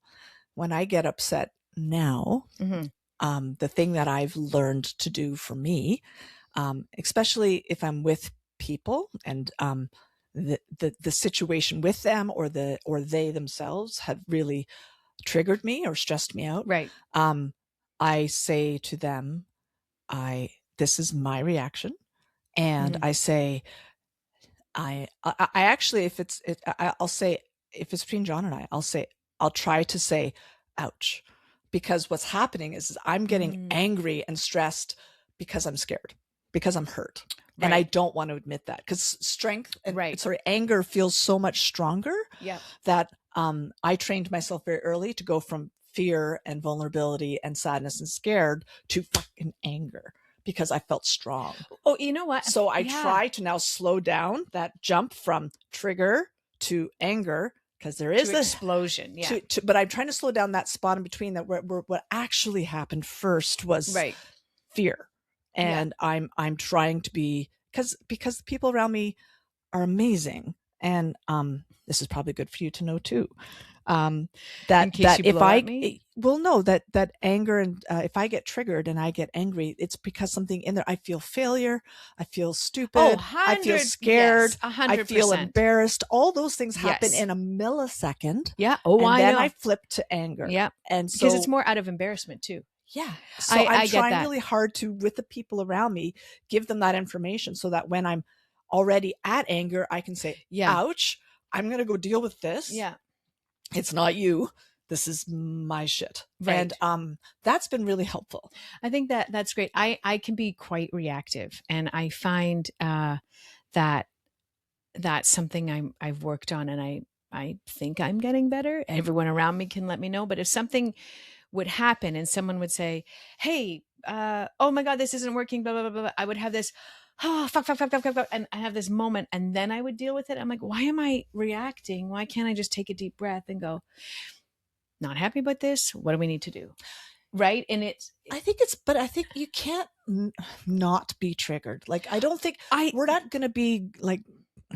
[SPEAKER 1] when I get upset now, the thing that I've learned to do for me, especially if I'm with people and the situation with them or they themselves have really triggered me or stressed me out.
[SPEAKER 2] Right.
[SPEAKER 1] I say to them, this is my reaction. And I say, I actually, I'll say, if it's between John and I'll try to say, ouch, because what's happening is I'm getting angry and stressed because I'm scared, because I'm hurt. Right. And I don't want to admit that because anger feels so much stronger that I trained myself very early to go from fear and vulnerability and sadness and scared to fucking anger. Because I felt strong.
[SPEAKER 2] Oh, you know what?
[SPEAKER 1] So I try to now slow down that jump from trigger to anger because there is
[SPEAKER 2] an explosion. Yeah.
[SPEAKER 1] But I'm trying to slow down that spot in between that where what actually happened first was fear. And I'm trying to be because the people around me are amazing. And this is probably good for you to know too. That if that anger and if I get triggered and I get angry, it's because something in there. I feel failure. I feel stupid. I feel scared.
[SPEAKER 2] 100%.
[SPEAKER 1] I feel embarrassed. All those things happen in a millisecond.
[SPEAKER 2] Yeah.
[SPEAKER 1] And then I flip to anger.
[SPEAKER 2] Yeah.
[SPEAKER 1] And so,
[SPEAKER 2] because it's more out of embarrassment too.
[SPEAKER 1] Yeah. So I'm trying really hard to, with the people around me, give them that information so that when I'm already at anger, I can say, ouch, I'm going to go deal with this.
[SPEAKER 2] Yeah.
[SPEAKER 1] It's not you. This is my shit. Right. And that's been really helpful.
[SPEAKER 2] I think that's great. I can be quite reactive, and I find that that's something I've worked on, and I think I'm getting better. Everyone around me can let me know. But if something would happen and someone would say, hey, oh my God, this isn't working, blah, blah, blah, blah. I would have this, oh, fuck, fuck, fuck, fuck, fuck, fuck. And I have this moment and then I would deal with it. I'm like, why am I reacting? Why can't I just take a deep breath and go, not happy about this? What do we need to do? Right. And
[SPEAKER 1] I think you can't not be triggered. Like, I don't think we're not going to be like,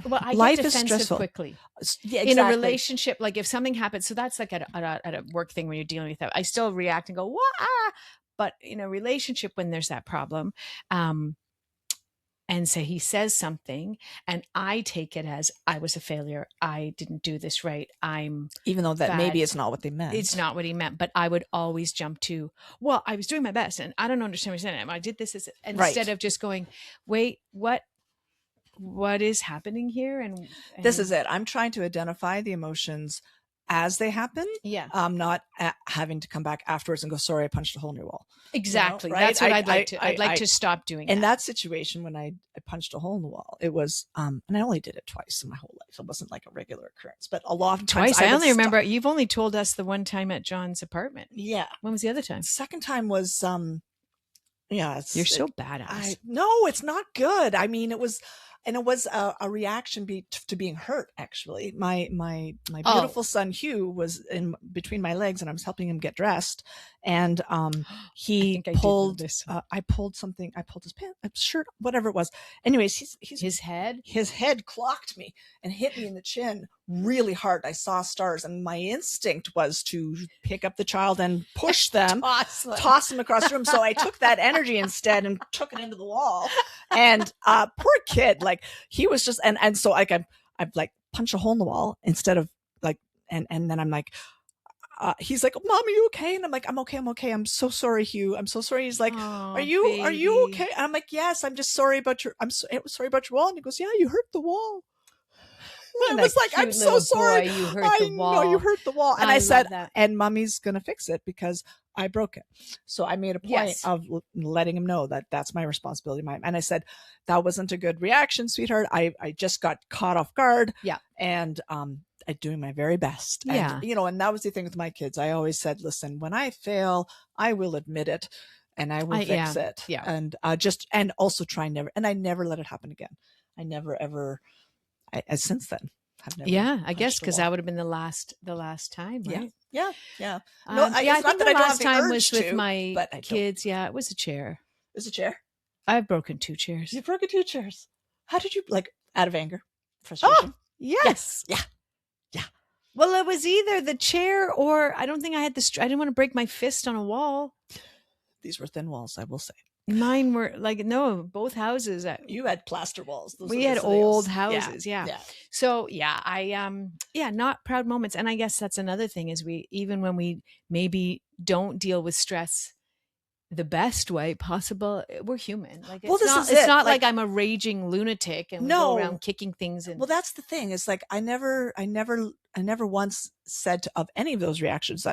[SPEAKER 2] well, I
[SPEAKER 1] life
[SPEAKER 2] get
[SPEAKER 1] is
[SPEAKER 2] defensive
[SPEAKER 1] stressful
[SPEAKER 2] quickly.
[SPEAKER 1] Yeah, exactly.
[SPEAKER 2] In a relationship, like if something happens, so that's like at a work thing when you're dealing with that. I still react and go, what? But in a relationship, when there's that problem, and say he says something and I take it as I was a failure. I didn't do this right. I'm
[SPEAKER 1] even though that
[SPEAKER 2] bad.
[SPEAKER 1] Maybe it's not what they meant.
[SPEAKER 2] It's not what he meant, but I would always jump to, well, I was doing my best and I don't understand what you're saying. I did this instead of just going, wait, what is happening here? And
[SPEAKER 1] this is it. I'm trying to identify the emotions as they happen.
[SPEAKER 2] Yeah.
[SPEAKER 1] Not having to come back afterwards and go, sorry, I punched a hole in your wall.
[SPEAKER 2] Exactly.
[SPEAKER 1] You know, right?
[SPEAKER 2] That's what I'd like to stop doing.
[SPEAKER 1] In that situation, when I punched a hole in the wall, it was, and I only did it twice in my whole life. It wasn't like a regular occurrence, but a lot of times.
[SPEAKER 2] Twice? I only remember, you've only told us the one time at John's apartment.
[SPEAKER 1] Yeah.
[SPEAKER 2] When was the other time?
[SPEAKER 1] Second time was, yeah.
[SPEAKER 2] You're so badass.
[SPEAKER 1] No, it's not good. I mean, it was a reaction to being hurt. Actually, my beautiful son Hugh was in between my legs, and I was helping him get dressed, and he pulled. I pulled something. I pulled his pants, shirt, whatever it was. Anyways, his head clocked me and hit me in the chin really hard. I saw stars, and my instinct was to pick up the child and push them, toss them across the room. So I took that energy instead and took it into the wall. And poor kid, like he was just, and so like I've like punched a hole in the wall instead of like, and then I'm like, he's like, Mom, are you okay? And I'm like, I'm okay. I'm so sorry, Hugh. I'm so sorry. He's like, are you okay? And I'm like, yes, I'm just sorry about sorry about your wall. And he goes, yeah, you hurt the wall. And I was like, I'm so sorry.
[SPEAKER 2] You hurt the wall.
[SPEAKER 1] No, you hurt the wall. And I said, and Mommy's going to fix it because I broke it. So I made a point of letting him know that that's my responsibility. And I said, that wasn't a good reaction, sweetheart. I just got caught off guard.
[SPEAKER 2] Yeah.
[SPEAKER 1] And I'm doing my very best.
[SPEAKER 2] Yeah.
[SPEAKER 1] And, and that was the thing with my kids. I always said, listen, when I fail, I will admit it and I will fix it.
[SPEAKER 2] Yeah.
[SPEAKER 1] And and also try and I never let it happen again. I never, ever, since then.
[SPEAKER 2] I guess because that would have been the last time, right?
[SPEAKER 1] Yeah.
[SPEAKER 2] No, I think the last time was with
[SPEAKER 1] my
[SPEAKER 2] kids. Yeah, it was a chair.
[SPEAKER 1] It was a chair?
[SPEAKER 2] I've broken 2 chairs.
[SPEAKER 1] You've broken 2 chairs. How did you, like, out of anger? Frustration?
[SPEAKER 2] Oh, yes.
[SPEAKER 1] Yeah.
[SPEAKER 2] Well, it was either the chair or I don't think I had I didn't want to break my fist on a wall.
[SPEAKER 1] These were thin walls, I will say.
[SPEAKER 2] Mine were like, no, both houses.
[SPEAKER 1] You had plaster walls.
[SPEAKER 2] We had old houses. Yeah. So not proud moments. And I guess that's another thing is even when we maybe don't deal with stress the best way possible, we're human. Like it's not like I'm a raging lunatic and we go around kicking things.
[SPEAKER 1] Well, that's the thing. It's like, I never once said of any of those reactions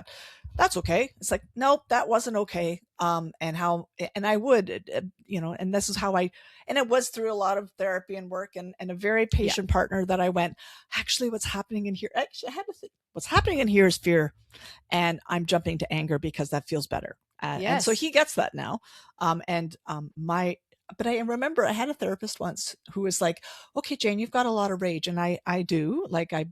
[SPEAKER 1] that's okay. It's like, nope, that wasn't okay. And I would, and this is how and it was through a lot of therapy and work and a very patient partner that I went, actually, what's happening in here? Actually, I had to think, what's happening in here is fear. And I'm jumping to anger because that feels better. And so he gets that now. But I remember I had a therapist once who was like, okay, Jane, you've got a lot of rage. And I do, like, I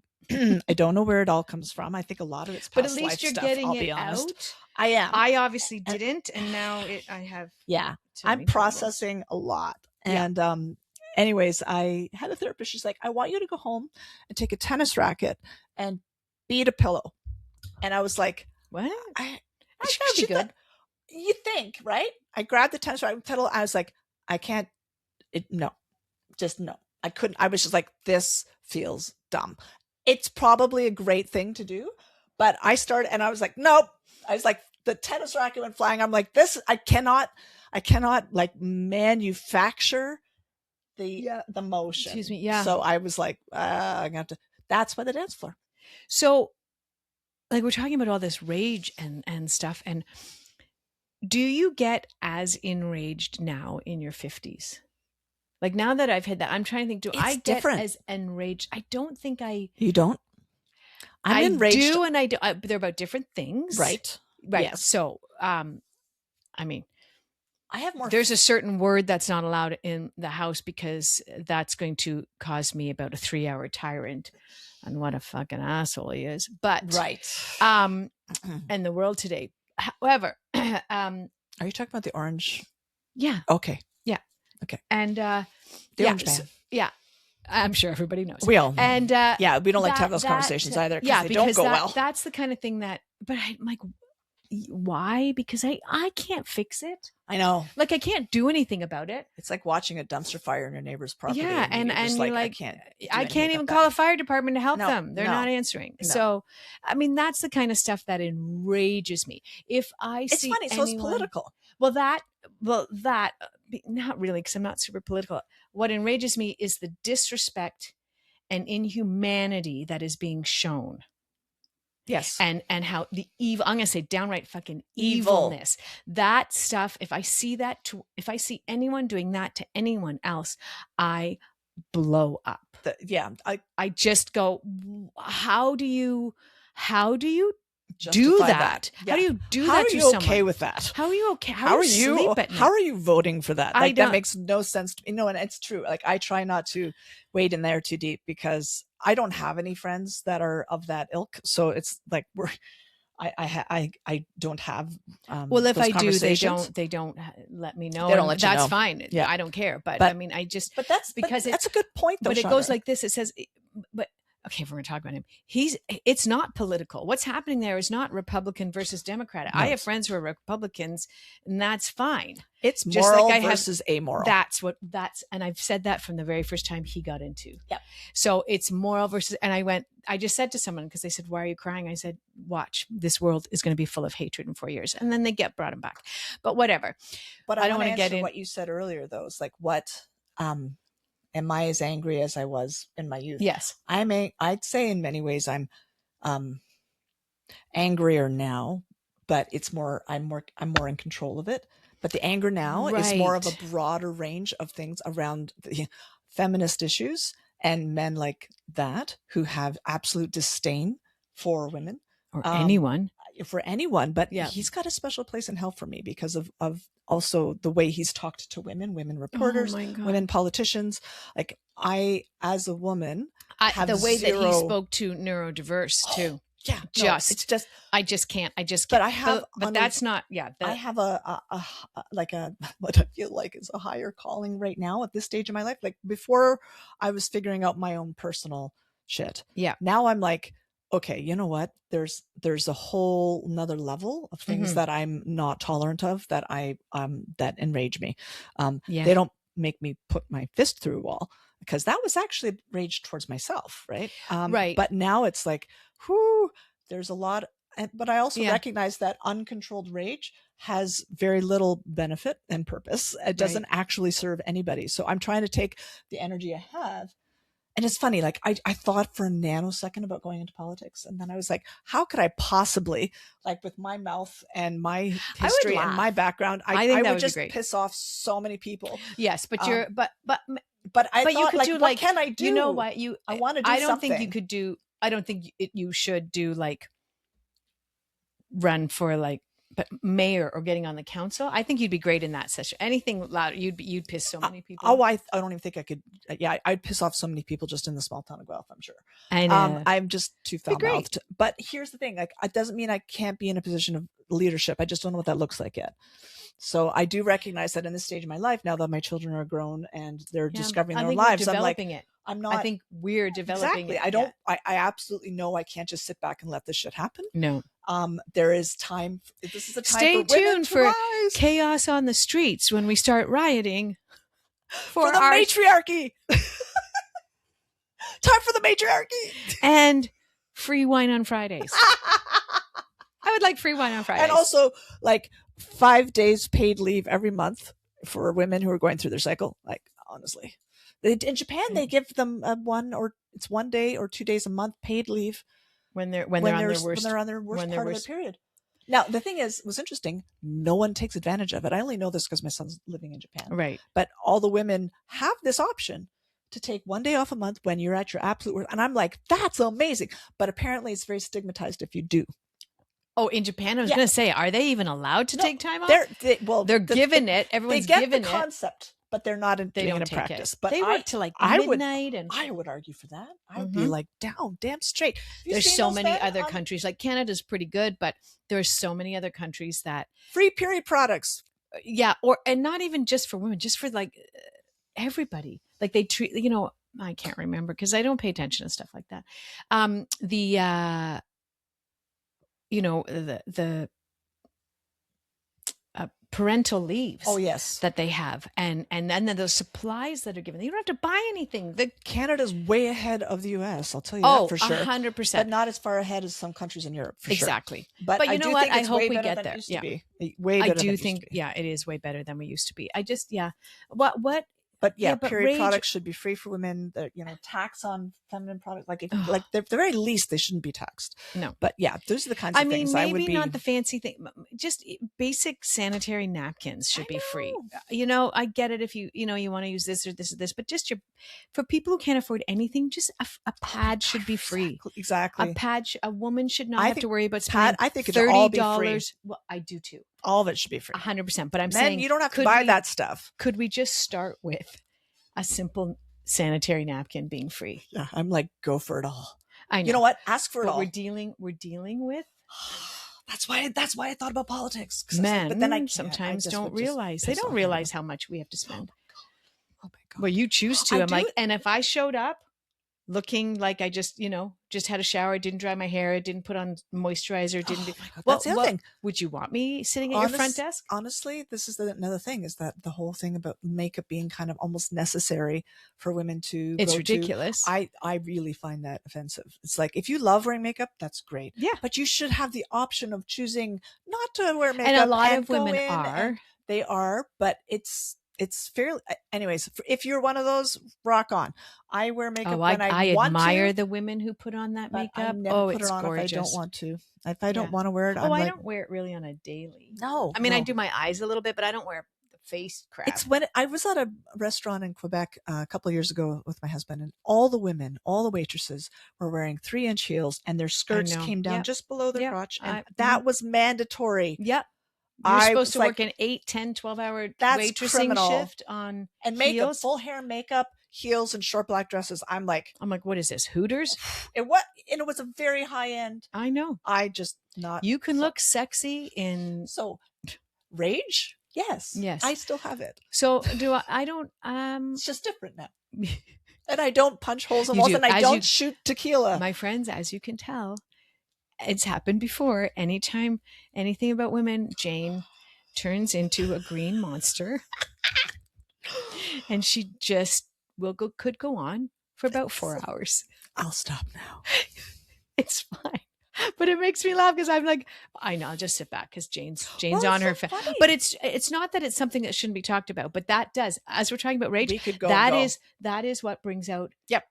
[SPEAKER 1] don't know where it all comes from. I think a lot of it's past life stuff. But at least you're getting it out. I am.
[SPEAKER 2] I obviously didn't, and now I have.
[SPEAKER 1] Yeah, I'm processing a lot. And anyways, I had a therapist. She's like, I want you to go home and take a tennis racket and beat a pillow. And I was like,
[SPEAKER 2] what?
[SPEAKER 1] That'd be good. You think, right? I grabbed the tennis racket pedal. I was like, I can't. No, I couldn't. I was just like, this feels dumb. It's probably a great thing to do, but I started and I was like, nope. I was like, the tennis racket went flying. I'm like, this, I cannot like manufacture the motion.
[SPEAKER 2] Excuse me. Yeah.
[SPEAKER 1] So I was like, I'm gonna have to, that's why the dance floor.
[SPEAKER 2] So like, we're talking about all this rage and stuff. And do you get as enraged now in your 50s? Like now that I've had that, I'm trying to think, I get as enraged? I don't think
[SPEAKER 1] You don't? I'm enraged.
[SPEAKER 2] do and I do. They're about different things.
[SPEAKER 1] Right.
[SPEAKER 2] Right.
[SPEAKER 1] Yes.
[SPEAKER 2] So, I mean,
[SPEAKER 1] I have more.
[SPEAKER 2] there's a certain word that's not allowed in the house because that's going to cause me about a 3-hour tyrant on what a fucking asshole he is. But
[SPEAKER 1] Right.
[SPEAKER 2] and the world today. However,
[SPEAKER 1] Are you talking about the orange?
[SPEAKER 2] yeah.
[SPEAKER 1] Okay.
[SPEAKER 2] Yeah.
[SPEAKER 1] Okay.
[SPEAKER 2] And
[SPEAKER 1] the
[SPEAKER 2] yeah,
[SPEAKER 1] orange man.
[SPEAKER 2] yeah. I'm sure everybody knows.
[SPEAKER 1] We all know.
[SPEAKER 2] And
[SPEAKER 1] yeah, we don't like to have those conversations either because they don't go well.
[SPEAKER 2] That's the kind of thing that, but I'm like, why? Because I can't fix it.
[SPEAKER 1] I know.
[SPEAKER 2] Like I can't do anything about it.
[SPEAKER 1] It's like watching a dumpster fire in your neighbor's property.
[SPEAKER 2] Yeah, and
[SPEAKER 1] you're
[SPEAKER 2] like
[SPEAKER 1] I
[SPEAKER 2] can't even call a fire department to help
[SPEAKER 1] No,
[SPEAKER 2] them. They're
[SPEAKER 1] no,
[SPEAKER 2] not answering.
[SPEAKER 1] no.
[SPEAKER 2] So, I mean, that's the kind of stuff that enrages me. If I see,
[SPEAKER 1] It's funny. So it's political.
[SPEAKER 2] Well, that not really, because I'm not super political. What enrages me is the disrespect and inhumanity that is being shown.
[SPEAKER 1] Yes.
[SPEAKER 2] And how the evil, I'm going to say downright fucking
[SPEAKER 1] Evil.
[SPEAKER 2] evilness. That stuff, if I see anyone doing that to anyone else, I blow up. I just go, how do you do that?
[SPEAKER 1] Yeah.
[SPEAKER 2] How do you do
[SPEAKER 1] How
[SPEAKER 2] that
[SPEAKER 1] are
[SPEAKER 2] to
[SPEAKER 1] you
[SPEAKER 2] someone?
[SPEAKER 1] okay with that?
[SPEAKER 2] How are you okay? How are you sleep at night?
[SPEAKER 1] How are you voting for that? Like,
[SPEAKER 2] don't-
[SPEAKER 1] that makes no sense to me. No, and it's true. Like I try not to wade in there too deep because I don't have any friends that are of that ilk. So it's like I don't have.
[SPEAKER 2] Well, if
[SPEAKER 1] those
[SPEAKER 2] I do,
[SPEAKER 1] conversations.
[SPEAKER 2] they don't let me know.
[SPEAKER 1] They don't let you
[SPEAKER 2] that's
[SPEAKER 1] know.
[SPEAKER 2] fine.
[SPEAKER 1] Yeah.
[SPEAKER 2] I don't care. But I mean, I just.
[SPEAKER 1] But that's
[SPEAKER 2] because
[SPEAKER 1] that's a good point. Though,
[SPEAKER 2] but it
[SPEAKER 1] Chandra.
[SPEAKER 2] goes like this. It says, but. Okay, if we're going to talk about him, it's not political. What's happening there is not Republican versus Democrat. No. I have friends who are Republicans, and that's fine.
[SPEAKER 1] It's
[SPEAKER 2] just
[SPEAKER 1] moral
[SPEAKER 2] like
[SPEAKER 1] versus amoral.
[SPEAKER 2] And I've said that from the very first time he got into.
[SPEAKER 1] Yep.
[SPEAKER 2] So it's moral versus, and I just said to someone, because they said, why are you crying? I said, watch, this world is going to be full of hatred in 4 years. And then they brought him back. But whatever.
[SPEAKER 1] But I don't want to get into what you said earlier, though. It's like, what, am I as angry as I was in my youth?
[SPEAKER 2] Yes.
[SPEAKER 1] I'd say in many ways I'm angrier now, but I'm more in control of it. But the anger now is more of a broader range of things around the feminist issues and men like that who have absolute disdain for women.
[SPEAKER 2] Or anyone.
[SPEAKER 1] For anyone. But
[SPEAKER 2] yeah.
[SPEAKER 1] He's got a special place in hell for me because of also the way he's talked to women reporters, women politicians. Like I, as a woman,
[SPEAKER 2] the way that he spoke to neurodiverse too.
[SPEAKER 1] Yeah,
[SPEAKER 2] I just can't.
[SPEAKER 1] But I have,
[SPEAKER 2] but that's not. Yeah,
[SPEAKER 1] I have a what I feel like is a higher calling right now at this stage of my life. Like before, I was figuring out my own personal shit.
[SPEAKER 2] Yeah.
[SPEAKER 1] Now I'm like, okay, you know what? There's a whole another level of things that I'm not tolerant of that that enrage me. They don't make me put my fist through a wall because that was actually rage towards myself, right?
[SPEAKER 2] Right.
[SPEAKER 1] But now it's like, whoo, there's a lot. But I also recognize that uncontrolled rage has very little benefit and purpose. It doesn't actually serve anybody. So I'm trying to take the energy I have. And it's funny, like I thought for a nanosecond about going into politics. And then I was like, how could I possibly, like with my mouth and my history and my background, I would just piss off so many people.
[SPEAKER 2] Yes, but
[SPEAKER 1] but I thought,
[SPEAKER 2] you could
[SPEAKER 1] like,
[SPEAKER 2] do,
[SPEAKER 1] what can I do?
[SPEAKER 2] You know what?
[SPEAKER 1] I want to do
[SPEAKER 2] I don't
[SPEAKER 1] something.
[SPEAKER 2] think you could do, I don't think you should do like run for like, but mayor or getting on the council. I think you'd be great in that session. Anything louder, you'd piss so many people.
[SPEAKER 1] I don't even think I could. Yeah, I'd piss off so many people just in the small town of Guelph, I'm sure.
[SPEAKER 2] I know.
[SPEAKER 1] I'm just too foul-mouthed. But here's the thing: like, it doesn't mean I can't be in a position of leadership. I just don't know what that looks like yet. So I do recognize that in this stage of my life, now that my children are grown and they're discovering their own lives, I'm like, I'm not.
[SPEAKER 2] I think we're developing it.
[SPEAKER 1] I don't. I absolutely know I can't just sit back and let this shit happen.
[SPEAKER 2] No.
[SPEAKER 1] There is time. This is a time.
[SPEAKER 2] Stay
[SPEAKER 1] for
[SPEAKER 2] tuned for
[SPEAKER 1] rise.
[SPEAKER 2] Chaos on the streets when we start rioting
[SPEAKER 1] for the matriarchy. Time for the matriarchy
[SPEAKER 2] and free wine on Fridays. I would like free wine on Fridays,
[SPEAKER 1] and also like 5 days paid leave every month for women who are going through their cycle. Like honestly, in Japan they give them 1 day or 2 days a month paid leave. When they're on their worst part of their period. Now, the thing was interesting. No one takes advantage of it. I only know this because my son's living in Japan.
[SPEAKER 2] Right.
[SPEAKER 1] But all the women have this option to take 1 day off a month when you're at your absolute worst. And I'm like, that's amazing. But apparently it's very stigmatized if you do.
[SPEAKER 2] Oh, in Japan, I was going to say, are they even allowed to take time off?
[SPEAKER 1] They're
[SPEAKER 2] given it. Everyone's
[SPEAKER 1] given
[SPEAKER 2] given
[SPEAKER 1] the
[SPEAKER 2] it.
[SPEAKER 1] concept, but they're not doing it in practice. But
[SPEAKER 2] they wait till like midnight.
[SPEAKER 1] I would argue for that. I would be like, damn straight.
[SPEAKER 2] There's so many other countries. Like Canada's pretty good, but there's so many other countries that
[SPEAKER 1] free period products.
[SPEAKER 2] Yeah, and not even just for women, just for like everybody. Like they treat, I can't remember because I don't pay attention to stuff like that. The parental leaves.
[SPEAKER 1] Oh yes,
[SPEAKER 2] that they have, and then those supplies that are given. You don't have to buy anything.
[SPEAKER 1] Canada's way ahead of the U.S. I'll tell you that for sure.
[SPEAKER 2] 100%,
[SPEAKER 1] but not as far ahead as some countries in Europe. For
[SPEAKER 2] exactly.
[SPEAKER 1] Sure.
[SPEAKER 2] But you know what? I hope we get there.
[SPEAKER 1] Yeah, way better.
[SPEAKER 2] I do think, it is way better than we used to be. I just, What?
[SPEAKER 1] But period products should be free for women. Tax on feminine products, like the very least, they shouldn't be taxed.
[SPEAKER 2] No,
[SPEAKER 1] but those are the kinds of things.
[SPEAKER 2] Maybe not the fancy thing. Just basic sanitary napkins should be free. I get it if you want to use this or this or this, but just for people who can't afford anything, just a pad should be free.
[SPEAKER 1] Exactly.
[SPEAKER 2] A pad. A woman should not have to worry about spending
[SPEAKER 1] I think it should all be free.
[SPEAKER 2] Well, I do too.
[SPEAKER 1] All of it should be free.
[SPEAKER 2] 100%. But I'm saying
[SPEAKER 1] you don't have to buy that stuff.
[SPEAKER 2] Could we just start with a simple sanitary napkin being free?
[SPEAKER 1] Yeah, I'm like, go for it all.
[SPEAKER 2] I know.
[SPEAKER 1] You know what? Ask for it all.
[SPEAKER 2] We're dealing with.
[SPEAKER 1] That's why I thought about politics.
[SPEAKER 2] Men,
[SPEAKER 1] but then
[SPEAKER 2] sometimes don't realize. They don't realize how much we have to spend.
[SPEAKER 1] Oh my God.
[SPEAKER 2] Well, you choose to. I'm like, and if I showed up looking like I just had a shower, didn't dry my hair, didn't put on moisturizer, didn't do.
[SPEAKER 1] That's the other thing.
[SPEAKER 2] Would you want me sitting at your front desk?
[SPEAKER 1] Honestly, this is another thing, is that the whole thing about makeup being kind of almost necessary for women to.
[SPEAKER 2] It's ridiculous.
[SPEAKER 1] I really find that offensive. It's like, if you love wearing makeup, that's great.
[SPEAKER 2] Yeah,
[SPEAKER 1] but you should have the option of choosing not to wear makeup.
[SPEAKER 2] And a lot of women are.
[SPEAKER 1] They are, but it's fairly. Anyways, if you're one of those, rock on. I wear makeup when I want to.
[SPEAKER 2] I admire the women who put on that makeup.
[SPEAKER 1] I never put
[SPEAKER 2] it's
[SPEAKER 1] it on
[SPEAKER 2] gorgeous.
[SPEAKER 1] if I don't want to. If I don't want to wear it,
[SPEAKER 2] I don't wear it really on a daily.
[SPEAKER 1] No,
[SPEAKER 2] I do my eyes a little bit, but I don't wear the face crap.
[SPEAKER 1] It's when I was at a restaurant in Quebec a couple of years ago with my husband, and all the waitresses were wearing 3-inch heels, and their skirts came down just below their crotch, and that was mandatory.
[SPEAKER 2] Yep. You're supposed to work an 8, 10, 12-hour waitressing shift on
[SPEAKER 1] and makeup, full hair makeup, heels, and short black dresses. I'm like,
[SPEAKER 2] what is this, Hooters?
[SPEAKER 1] It was a very high end.
[SPEAKER 2] I know.
[SPEAKER 1] I just not.
[SPEAKER 2] You can look sexy in
[SPEAKER 1] Rage. Yes. I still have it.
[SPEAKER 2] So do I don't.
[SPEAKER 1] It's just different now. And I don't punch holes in walls, and I don't shoot tequila.
[SPEAKER 2] My friends, as you can tell, it's happened before. Anytime anything about women, Jane turns into a green monster, and she just could go on for about 4 hours.
[SPEAKER 1] I'll stop now.
[SPEAKER 2] It's fine, but it makes me laugh because I'm like, I know, I'll just sit back because Jane's on her. But it's not that it's something that shouldn't be talked about, but that does. As we're talking about rage,
[SPEAKER 1] we could go.
[SPEAKER 2] That is what brings out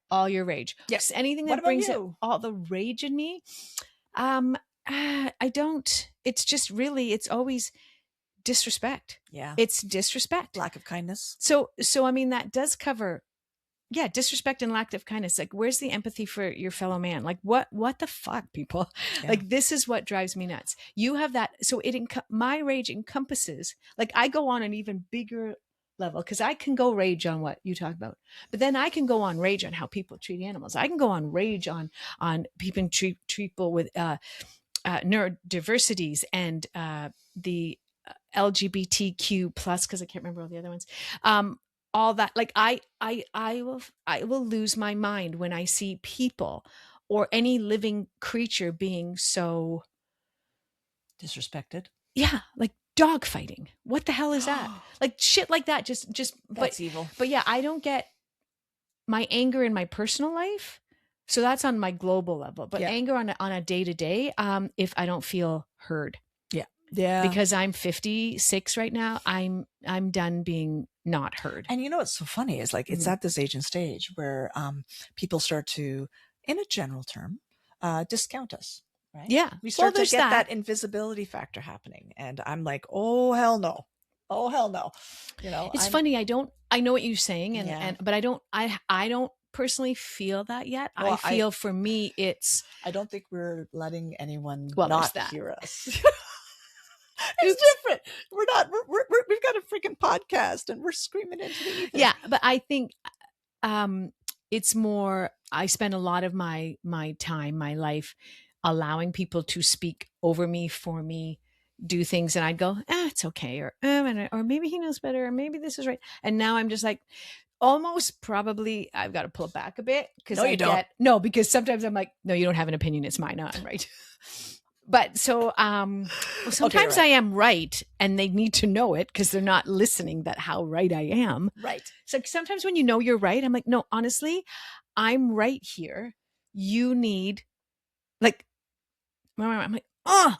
[SPEAKER 2] all your rage.
[SPEAKER 1] Yes,
[SPEAKER 2] anything that brings out all the rage in me. I don't. It's just really. It's always disrespect.
[SPEAKER 1] Yeah,
[SPEAKER 2] it's disrespect,
[SPEAKER 1] lack of kindness.
[SPEAKER 2] So that does cover. Yeah, disrespect and lack of kindness. Like, where's the empathy for your fellow man? Like, what the fuck, people? Yeah. Like, this is what drives me nuts. You have that. So my rage encompasses. Like, I go on an even bigger level because I can go rage on what you talk about, but then I can go on rage on how people treat animals. I can go on rage on people treat people with neurodiversities and the LGBTQ plus, because I can't remember all the other ones. All that, like I will lose my mind when I see people or any living creature being so
[SPEAKER 1] disrespected.
[SPEAKER 2] Yeah, like dog fighting. What the hell is that? Like shit like that. Just
[SPEAKER 1] that's evil.
[SPEAKER 2] But yeah, I don't get my anger in my personal life. So that's on my global level. But anger on a day-to-day, if I don't feel heard.
[SPEAKER 1] Yeah.
[SPEAKER 2] Because I'm 56 right now, I'm done being not heard.
[SPEAKER 1] And what's so funny is like it's at this age and stage where people start to, in a general term, discount us. Right?
[SPEAKER 2] Yeah.
[SPEAKER 1] We start to get that invisibility factor happening. And I'm like, oh, hell no. Oh, hell no.
[SPEAKER 2] It's funny. I know what you're saying,
[SPEAKER 1] Yeah.
[SPEAKER 2] but I don't personally feel that yet.
[SPEAKER 1] Well,
[SPEAKER 2] I feel for me, it's,
[SPEAKER 1] I don't think we're letting anyone
[SPEAKER 2] well, there's
[SPEAKER 1] not
[SPEAKER 2] that.
[SPEAKER 1] hear us.
[SPEAKER 2] Oops.
[SPEAKER 1] It's different. We're not, we've got a freaking podcast and we're screaming into the ether.
[SPEAKER 2] Yeah. But I think, it's more, I spend a lot of my time, my life allowing people to speak over me, for me, do things. And I'd go, it's okay. Or maybe he knows better. Or maybe this is right. And now I'm just like, almost probably I've got to pull it back a bit, because
[SPEAKER 1] No, you don't.
[SPEAKER 2] No, because sometimes I'm like, no, you don't have an opinion. It's mine. I'm right. But so sometimes
[SPEAKER 1] right.
[SPEAKER 2] I am right, and they need to know it because they're not listening that how right I am.
[SPEAKER 1] Right.
[SPEAKER 2] So sometimes when you know you're right, I'm like, no, honestly, I'm right here. You need, like, I'm like, oh,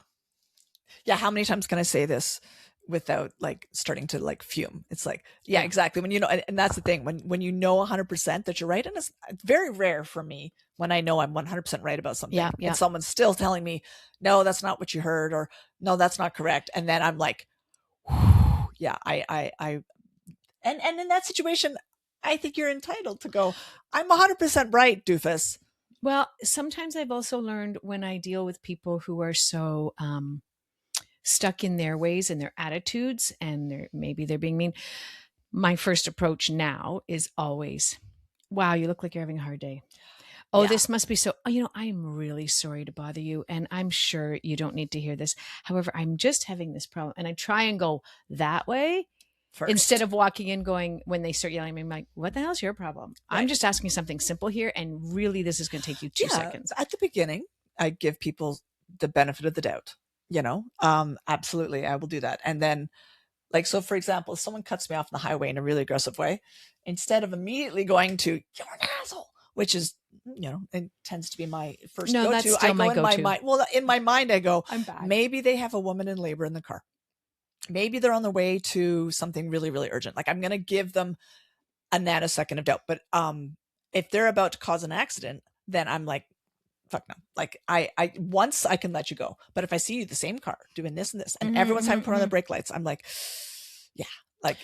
[SPEAKER 1] Yeah. How many times can I say this without like starting to like fume? It's like, yeah, exactly. When and that's the thing, when you know 100% that you're right, and it's very rare for me when I know I'm 100% right about something, and someone's still telling me, no, that's not what you heard, or no, that's not correct, and then I'm like, yeah, and in that situation, I think you're entitled to go, I'm 100% right, doofus.
[SPEAKER 2] Well, sometimes I've also learned, when I deal with people who are so stuck in their ways and their attitudes, and maybe they're being mean, my first approach now is always, wow, you look like you're having a hard day. Oh, this must be so, I'm really sorry to bother you, and I'm sure you don't need to hear this. However, I'm just having this problem. And I try and go that way first, instead of walking in going, when they start yelling at me, I'm like, what the hell's your problem? Right. I'm just asking something simple here, and really this is going to take you 2 seconds.
[SPEAKER 1] At the beginning, I give people the benefit of the doubt, absolutely, I will do that. And then, like, so for example, if someone cuts me off in the highway in a really aggressive way, instead of immediately going to, you're an asshole, which is, it tends to be my first go-to.
[SPEAKER 2] That's still my go-to.
[SPEAKER 1] In my mind. Well, in my mind, I go,
[SPEAKER 2] I'm bad.
[SPEAKER 1] Maybe they have a woman in labor in the car. Maybe they're on the way to something really, really urgent. Like, I'm going to give them a nanosecond of doubt. But if they're about to cause an accident, then I'm like, fuck no. Like, I once I can let you go. But if I see you the same car doing this and this, and everyone's having to put on their brake lights, I'm like, yeah, like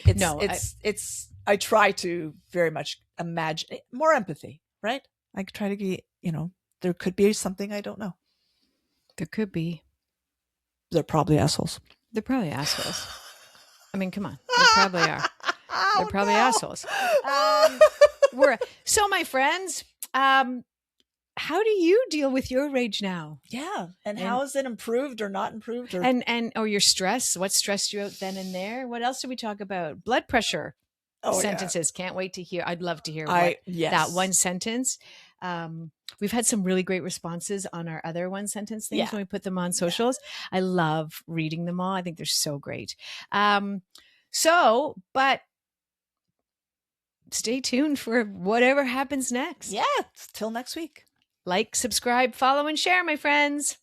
[SPEAKER 1] I try to very much imagine more empathy, right? I try to get, there could be something I don't know.
[SPEAKER 2] There could be.
[SPEAKER 1] They're probably assholes.
[SPEAKER 2] They're probably assholes. I mean, come on. They probably are. They're probably assholes. So, my friends, how do you deal with your rage now?
[SPEAKER 1] Yeah. And how is it improved or not improved?
[SPEAKER 2] Or your stress? What stressed you out then and there? What else did we talk about? Blood pressure. Sentences. Yeah. Can't wait to hear. I'd love to hear that one sentence. We've had some really great responses on our other one sentence things when we put them on socials. Yeah. I love reading them all. I think they're so great. But stay tuned for whatever happens next.
[SPEAKER 1] Yeah. Till next week.
[SPEAKER 2] Like, subscribe, follow, and share, my friends.